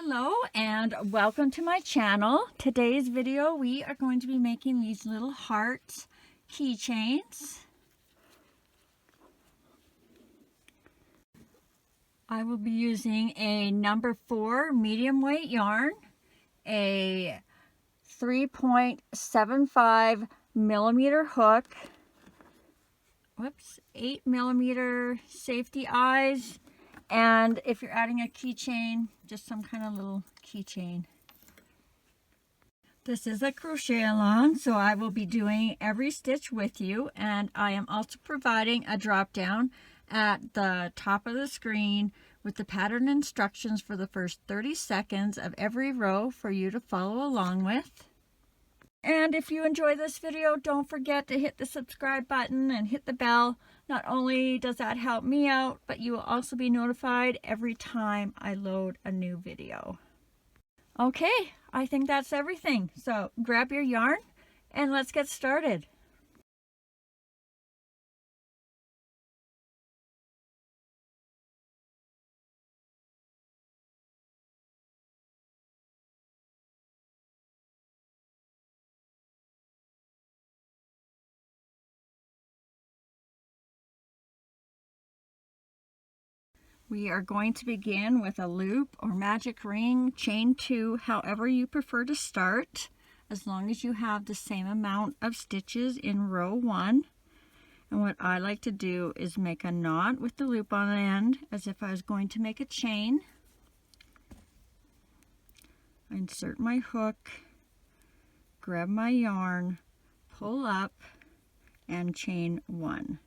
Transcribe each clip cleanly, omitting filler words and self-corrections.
Hello and welcome to my channel. Today's video we are going to be making these little heart keychains. I will be using a number 4 medium weight yarn, a 3.75 millimeter hook, 8 millimeter safety eyes, and if you're adding a keychain, just some kind of little keychain. This is a crochet along, so I will be doing every stitch with you, and I am also providing a drop down at the top of the screen with the pattern instructions for the first 30 seconds of every row for you to follow along with. And if you enjoy this video, don't forget to hit the subscribe button and hit the bell. Not only does that help me out, but you will also be notified every time I load a new video. Okay, I think that's everything. So grab your yarn and let's get started. We are going to begin with a loop or magic ring, chain 2, however you prefer to start, as long as you have the same amount of stitches in row 1. And what I like to do is make a knot with the loop on the end, as if I was going to make a chain. I insert my hook, grab my yarn, pull up, and chain 1.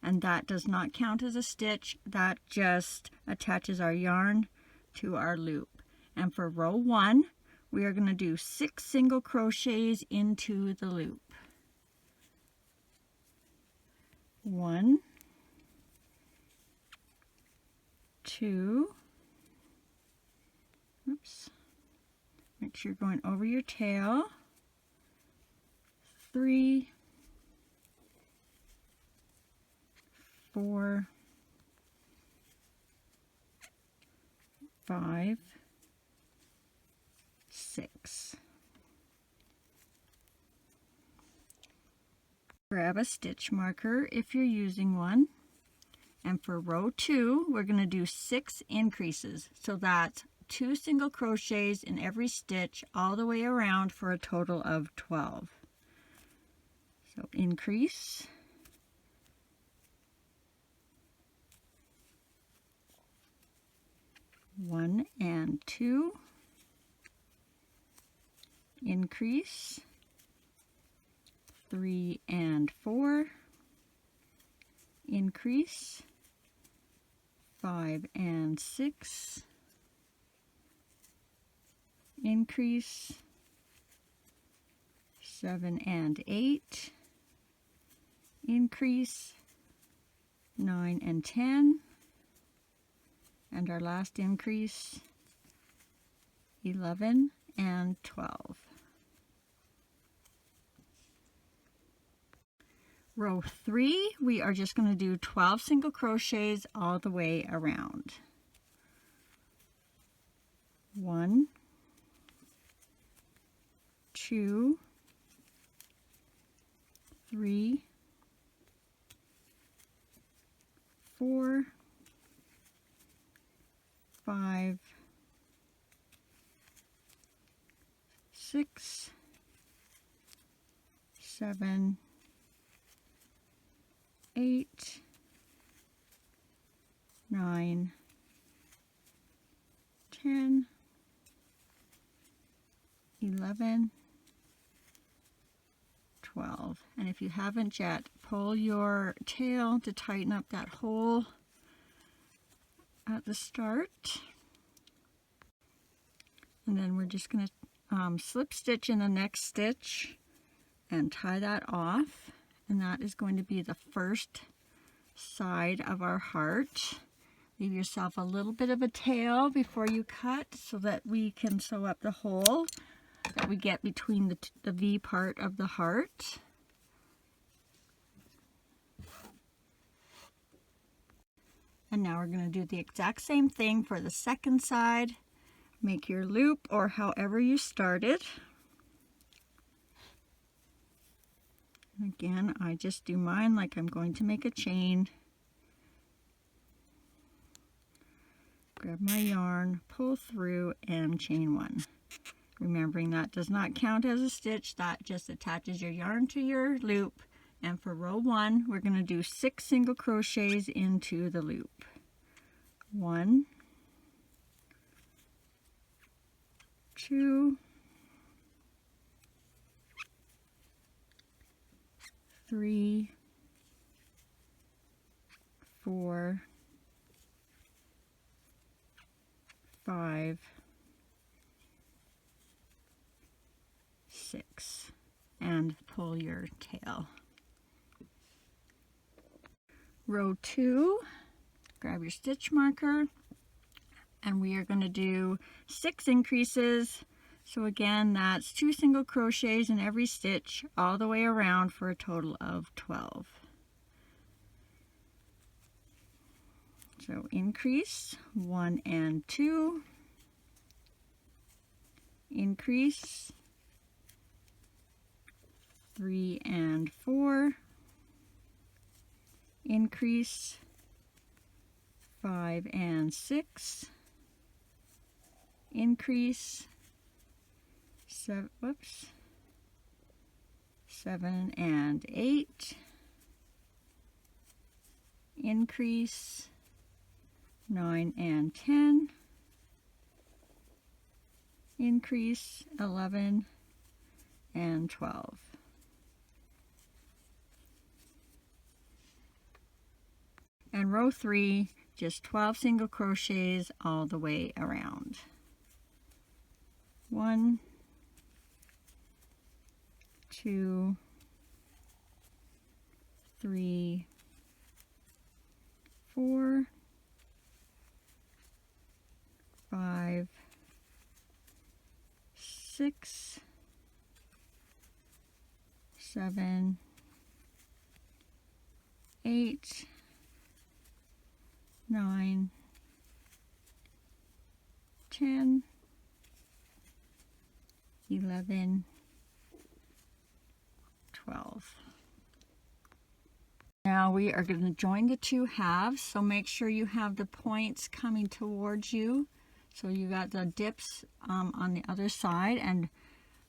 And that does not count as a stitch, that just attaches our yarn to our loop. And for row 1, we are going to do 6 single crochets into the loop. 1, 2, oops, make sure you're going over your tail, 3, 4, 5, 6. Grab a stitch marker if you're using one. And for row 2, we're going to do 6 increases. So that's 2 single crochets in every stitch all the way around for a total of 12. So increase. 1 and 2, increase, 3 and 4, increase, 5 and 6, increase, 7 and 8, increase, 9 and 10, and our last increase, 11 and 12. Row 3, we are just going to do 12 single crochets all the way around. 1, 2, 3, 4, 5, 6, 7, 8, 9, 10, 11, 12. And if you haven't yet, pull your tail to tighten up that hole at the start. And then we're just going to slip stitch in the next stitch and tie that off. And that is going to be the first side of our heart. Leave yourself a little bit of a tail before you cut so that we can sew up the hole that we get between the V part of the heart. And now we're going to do the exact same thing for the second side make your loop or however you started. Again, I just do mine like I'm going to make a chain. Grab my yarn, pull through, and chain one. Remembering that does not count as a stitch, that just attaches your yarn to your loop. And for row 1, we're going to do 6 single crochets into the loop. 1, 2, 3, 4, 5, 6, and pull your tail. Row 2, grab your stitch marker, and we are going to do 6 increases. So again, that's 2 single crochets in every stitch all the way around for a total of 12. So increase 1 and 2, increase 3 and 4, increase 5 and 6, increase 7 and 8, increase 9 and 10, increase 11 and 12. And row 3, just 12 single crochets all the way around. 1, 2, 3, 4, 5, 6, 7, 8, 9, 10, 11, 12. Now we are going to join the 2 halves, so make sure you have the points coming towards you. So you got the dips on the other side, and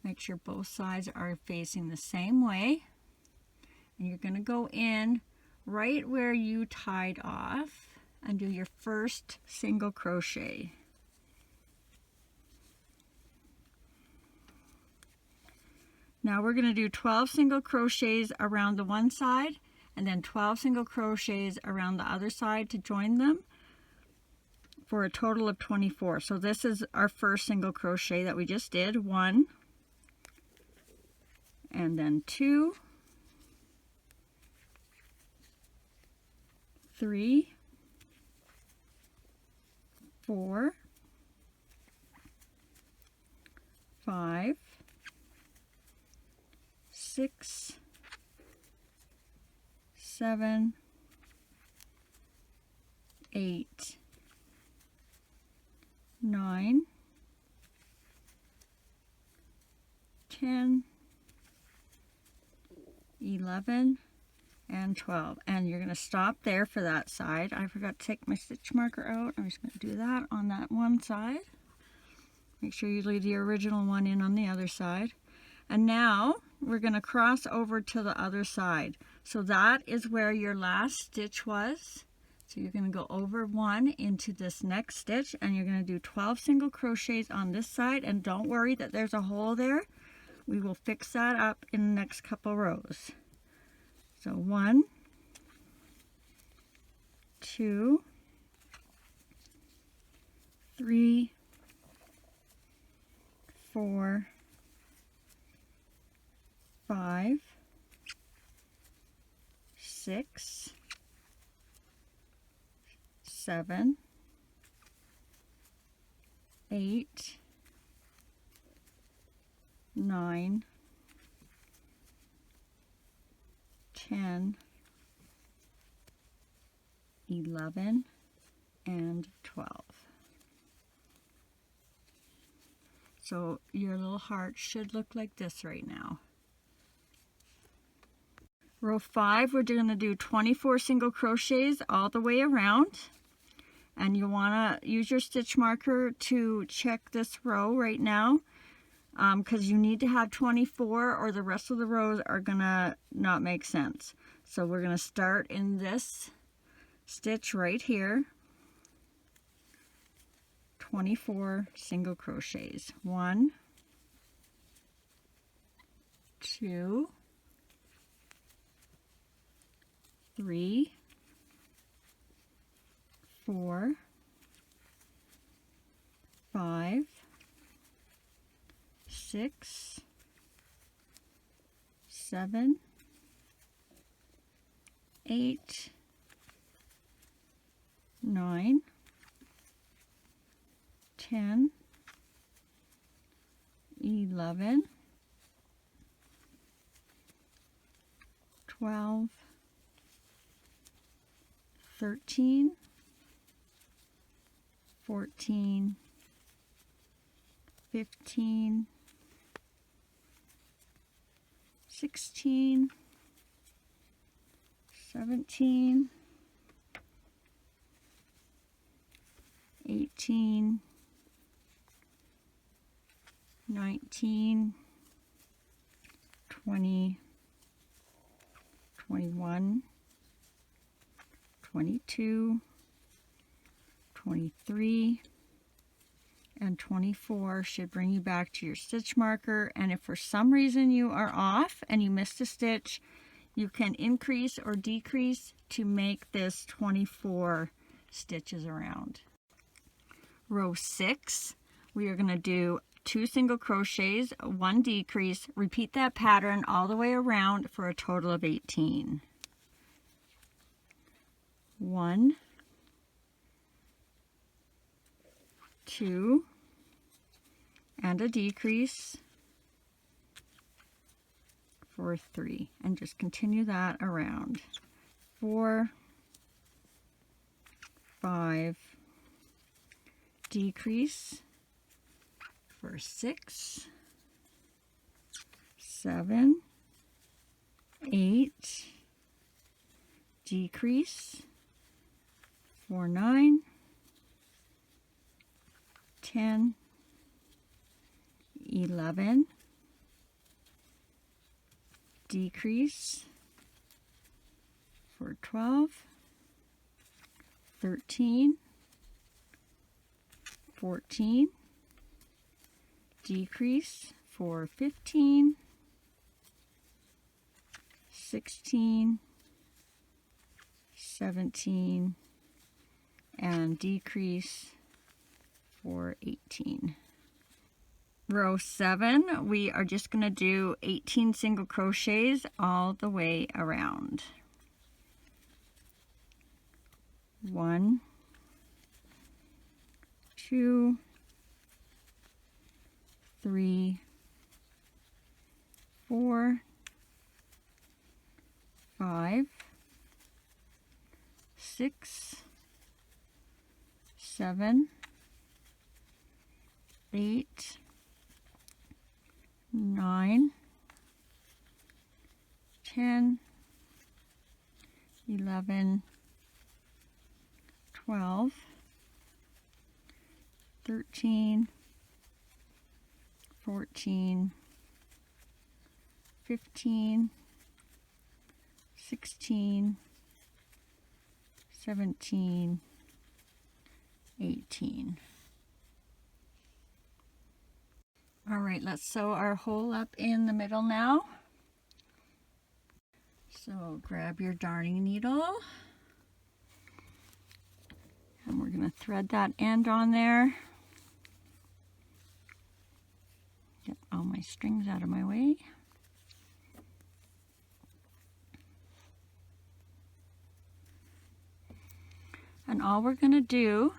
make sure both sides are facing the same way. And you're going to go in right where you tied off and do your first single crochet. Now we're going to do 12 single crochets around the one side and then 12 single crochets around the other side to join them for a total of 24. So this is our first single crochet that we just did. 1 and then 2, 3, 4, 5, 6, 7, 8, 9, 10, 11, and 12. And you're going to stop there for that side. I forgot to take my stitch marker out. I'm just going to do that on that one side. Make sure you leave the original one in on the other side. And now we're going to cross over to the other side. So that is where your last stitch was. So you're going to go over 1 into this next stitch, and you're going to do 12 single crochets on this side. And don't worry that there's a hole there. We will fix that up in the next couple rows. So 1, 2, 3, 4, 5, 6, 7, 8, 9, 10, 11, and 12. So your little heart should look like this right now. Row 5, we're going to do 24 single crochets all the way around. And you want to use your stitch marker to check this row right now, because you need to have 24 or the rest of the rows are going to not make sense. So we're going to start in this stitch right here. 24 single crochets. 1, 2, 3, 4, 5, 6, 7, 8, 9, 10, 11, 12, 13, 14, 15, 16, 17, 18, 19, 20, 21, 22, 23, and 24 should bring you back to your stitch marker. And if for some reason you are off and you missed a stitch, you can increase or decrease to make this 24 stitches around. Row 6, we are going to do 2 single crochets, 1 decrease, repeat that pattern all the way around for a total of 18. 1, 2, and a decrease for 3, and just continue that around. 4, 5, decrease for 6, 7, 8, decrease for 9, 10, 11, decrease for 12, 13, 14, decrease for 15, 16, 17, and decrease for 18. Row 7, we are just going to do 18 single crochets all the way around. 1, 2, 3, 4, 5, 6, 7, 8, 9, 10, 11, 12, 13, 14, 15, 16, 17, 18. All right, let's sew our hole up in the middle now. So grab your darning needle, and we're going to thread that end on there. Get all my strings out of my way. And all we're going to do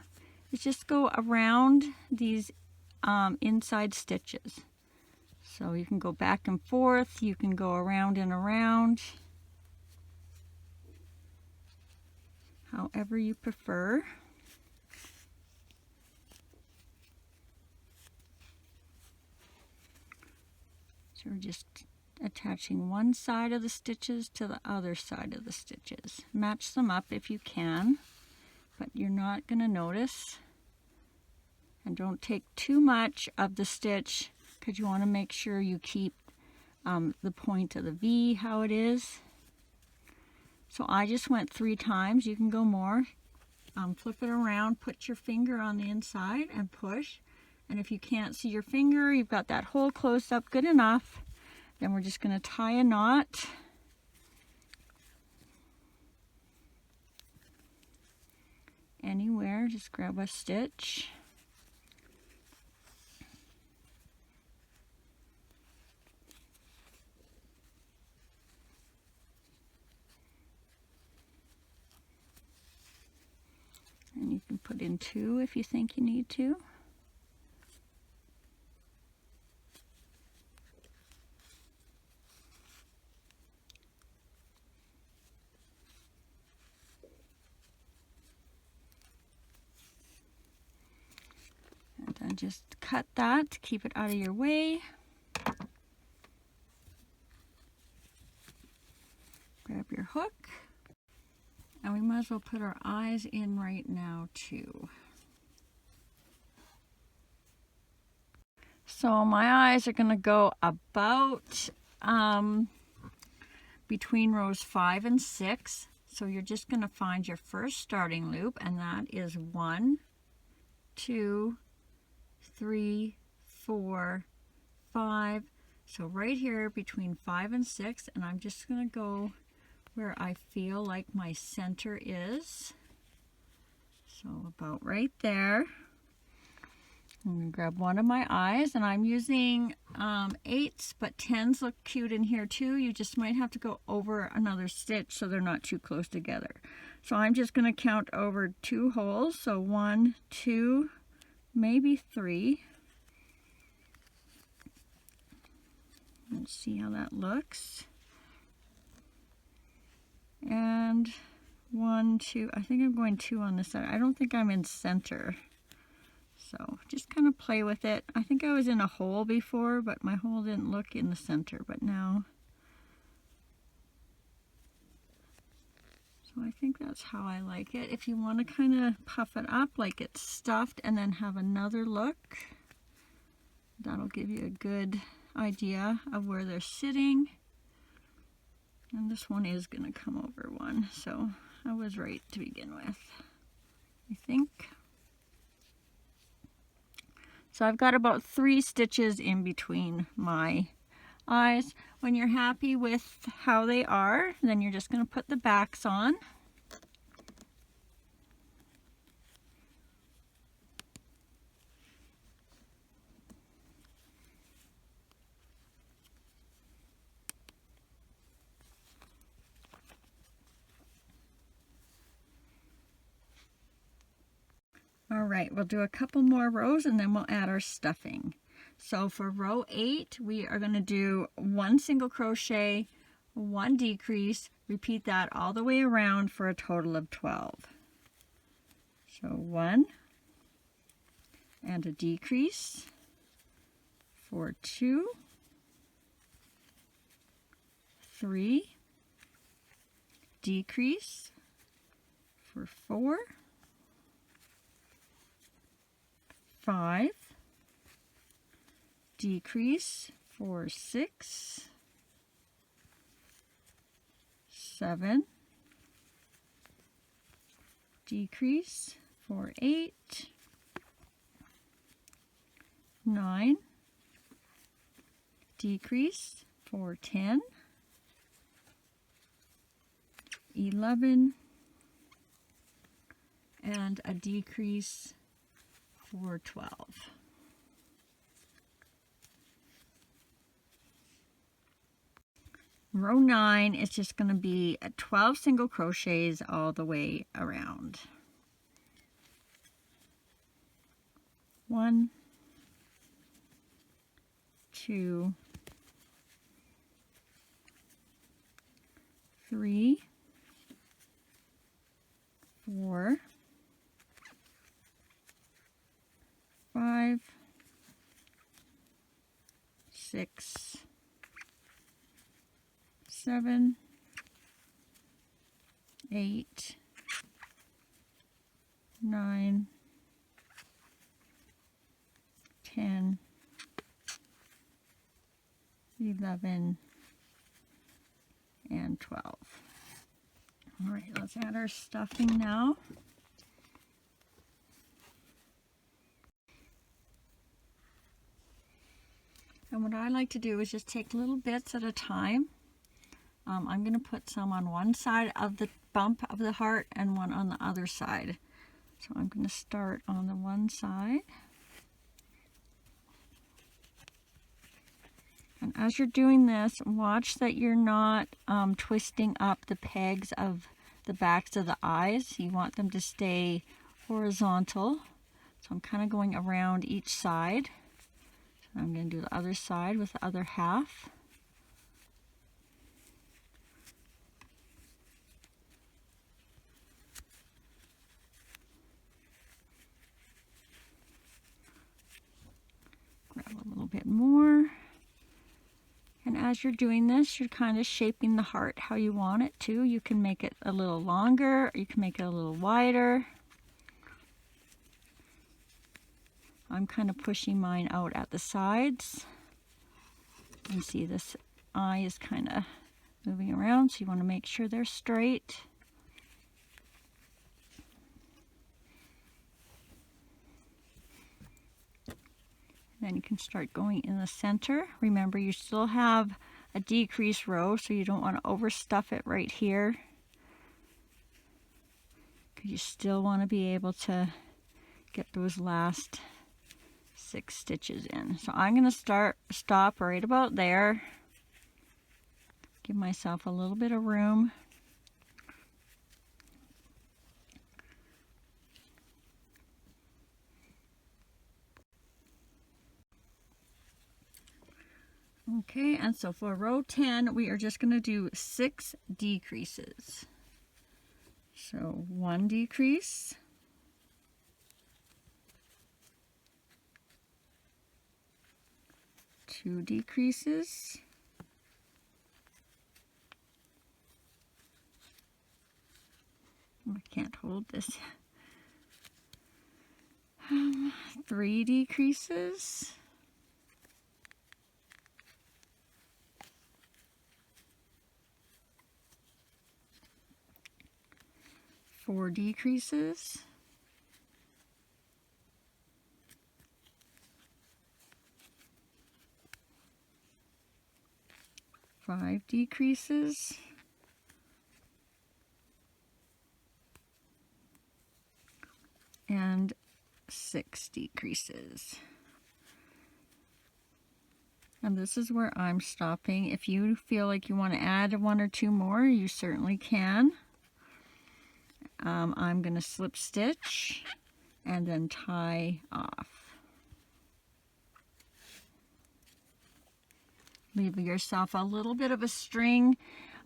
is just go around these inside stitches. So you can go back and forth, you can go around and around, however you prefer. So we're just attaching one side of the stitches to the other side of the stitches. Match them up if you can, but you're not going to notice. And don't take too much of the stitch because you want to make sure you keep the point of the V how it is. So I just went 3 times. You can go more. Flip it around, put your finger on the inside and push. And if you can't see your finger, you've got that hole closed up good enough. Then we're just going to tie a knot. Anywhere, just grab a stitch. And you can put in 2 if you think you need to. And then just cut that to keep it out of your way. Grab your hook. And we might as well put our eyes in right now too. So my eyes are going to go about between rows 5 and 6. So you're just going to find your first starting loop, and that is 1, 2, 3, 4, 5. So right here between 5 and 6, and I'm just going to go where I feel like my center is. So about right there. I'm going to grab one of my eyes, and I'm using 8s, but 10s look cute in here too. You just might have to go over another stitch so they're not too close together. So I'm just going to count over 2 holes. So 1, 2, maybe 3. Let's see how that looks. And 1, 2, I think I'm going 2 on this side. I don't think I'm in center. So just kind of play with it. I think I was in a hole before, but my hole didn't look in the center, but now. So I think that's how I like it. If you want to kind of puff it up like it's stuffed and then have another look, that'll give you a good idea of where they're sitting. And this one is going to come over 1, so I was right to begin with, I think. So I've got about 3 stitches in between my eyes. When you're happy with how they are, then you're just going to put the backs on. All right, we'll do a couple more rows and then we'll add our stuffing. So for row 8, we are going to do 1 single crochet, 1 decrease, repeat that all the way around for a total of 12. So 1 and a decrease for 2, 3, decrease for 4, 5, decrease for 6, 7, decrease for 8, 9, decrease for 10, 11, and a decrease for 12. Row 9 is just going to be 12 single crochets all the way around. 1, 2, 3, 4, 5, 6, 7, 8, 9, 10, 11, and 12. All right, let's add our stuffing now. And what I like to do is just take little bits at a time. I'm going to put some on one side of the bump of the heart and one on the other side. So I'm going to start on the one side. And as you're doing this, watch that you're not twisting up the pegs of the backs of the eyes. You want them to stay horizontal. So I'm kind of going around each side. So I'm going to do the other side with the other half. Grab a little bit more. And as you're doing this, you're kind of shaping the heart how you want it to. You can make it a little longer, or you can make it a little wider. I'm kind of pushing mine out at the sides. You see this eye is kind of moving around, so you want to make sure they're straight. Then you can start going in the center. Remember, you still have a decrease row, so you don't want to overstuff it right here, because you still want to be able to get those last 6 stitches in. So I'm going to stop right about there. Give myself a little bit of room. Okay, and so for row 10, we are just going to do 6 decreases. So 1 decrease, 2 decreases, 3 decreases, 4 decreases, 5 decreases, 6 decreases. And this is where I'm stopping. If you feel like you want to add 1 or 2 more, you certainly can. I'm going to slip stitch and then tie off. Leave yourself a little bit of a string.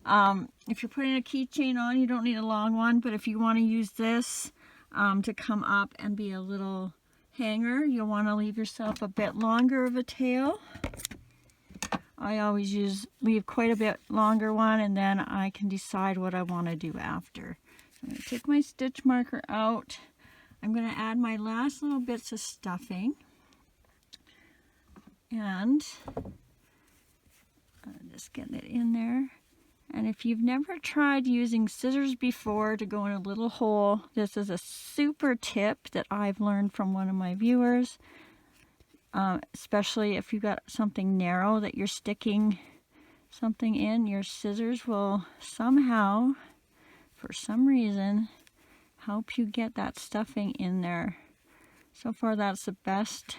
If you're putting a keychain on, you don't need a long one, but if you want to use this to come up and be a little hanger, you'll want to leave yourself a bit longer of a tail. I always leave quite a bit longer one, and then I can decide what I want to do after. So I'm going to take my stitch marker out. I'm going to add my last little bits of stuffing, and just get it in there. And if you've never tried using scissors before to go in a little hole, this is a super tip that I've learned from one of my viewers. Especially if you've got something narrow that you're sticking something in, your scissors will somehow, for some reason, help you get that stuffing in there. So far, that's the best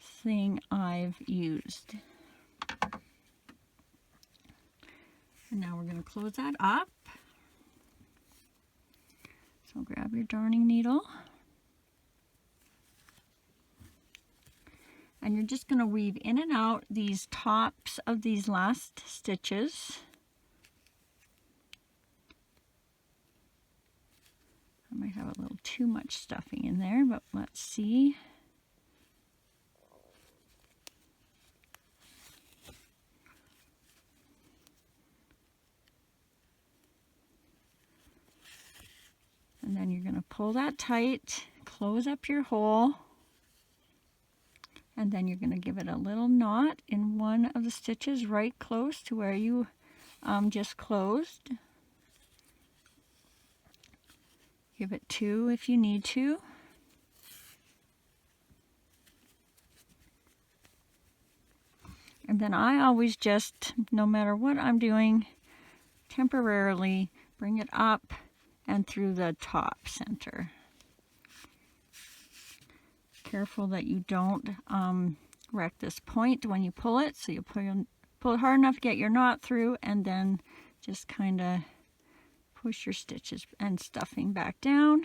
thing I've used. And now we're going to close that up. So grab your darning needle. And you're just going to weave in and out these tops of these last stitches. I might have a little too much stuffing in there, but let's see. And then you're going to pull that tight, close up your hole, and then you're going to give it a little knot in one of the stitches right close to where you just closed. Give it 2 if you need to. And then I always just, no matter what I'm doing, temporarily bring it up and through the top center. Careful that you don't wreck this point when you pull it. So you pull it hard enough to get your knot through, and then just kind of push your stitches and stuffing back down.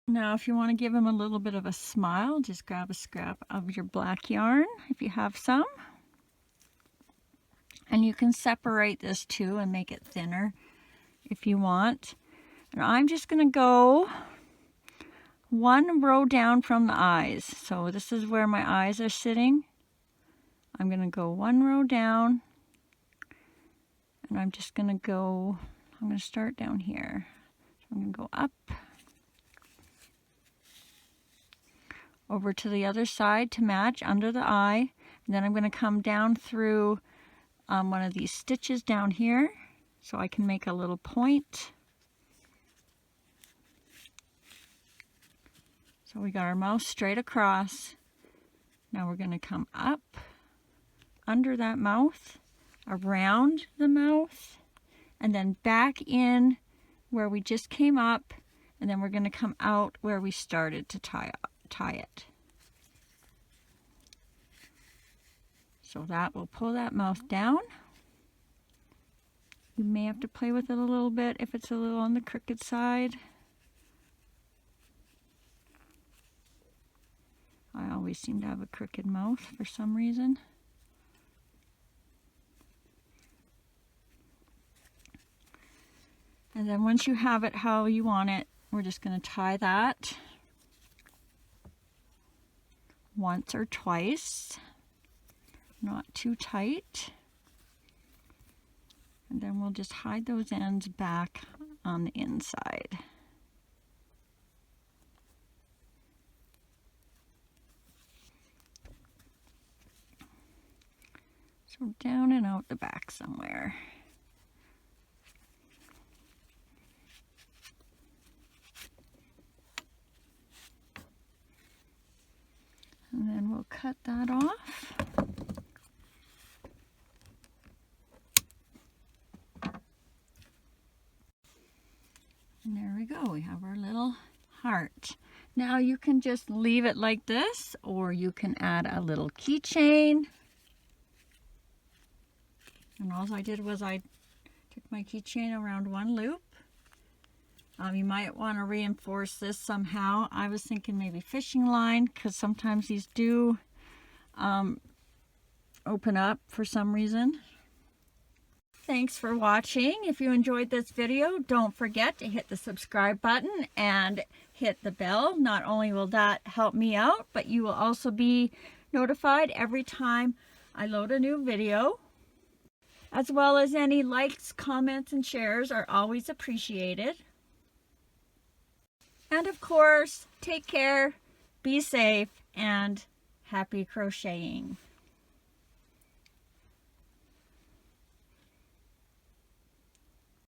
Now, if you want to give them a little bit of a smile, just grab a scrap of your black yarn, if you have some. And you can separate this too and make it thinner if you want. And I'm just going to go 1 row down from the eyes. So this is where my eyes are sitting. I'm going to go 1 row down. And I'm just going to go, I'm going to start down here. So I'm going to go up. Over to the other side to match under the eye, and then I'm going to come down through one of these stitches down here so I can make a little point. So we got our mouth straight across. Now we're going to come up under that mouth, around the mouth, and then back in where we just came up, and then we're going to come out where we started to tie it. So that will pull that mouth down. You may have to play with it a little bit if it's a little on the crooked side. I always seem to have a crooked mouth for some reason. And then once you have it how you want it, we're just going to tie that once or twice, not too tight. And then we'll just hide those ends back on the inside. So down and out the back somewhere. And then we'll cut that off. And there we go, we have our little heart. Now you can just leave it like this, or you can add a little keychain. And all I did was I took my keychain around one loop. You might want to reinforce this somehow. I was thinking maybe fishing line, because sometimes these do open up for some reason. Thanks for watching. If you enjoyed this video, don't forget to hit the subscribe button and hit the bell. Not only will that help me out, but you will also be notified every time I load a new video. As well as any likes, comments, and shares are always appreciated. And of course, take care, be safe, and happy crocheting.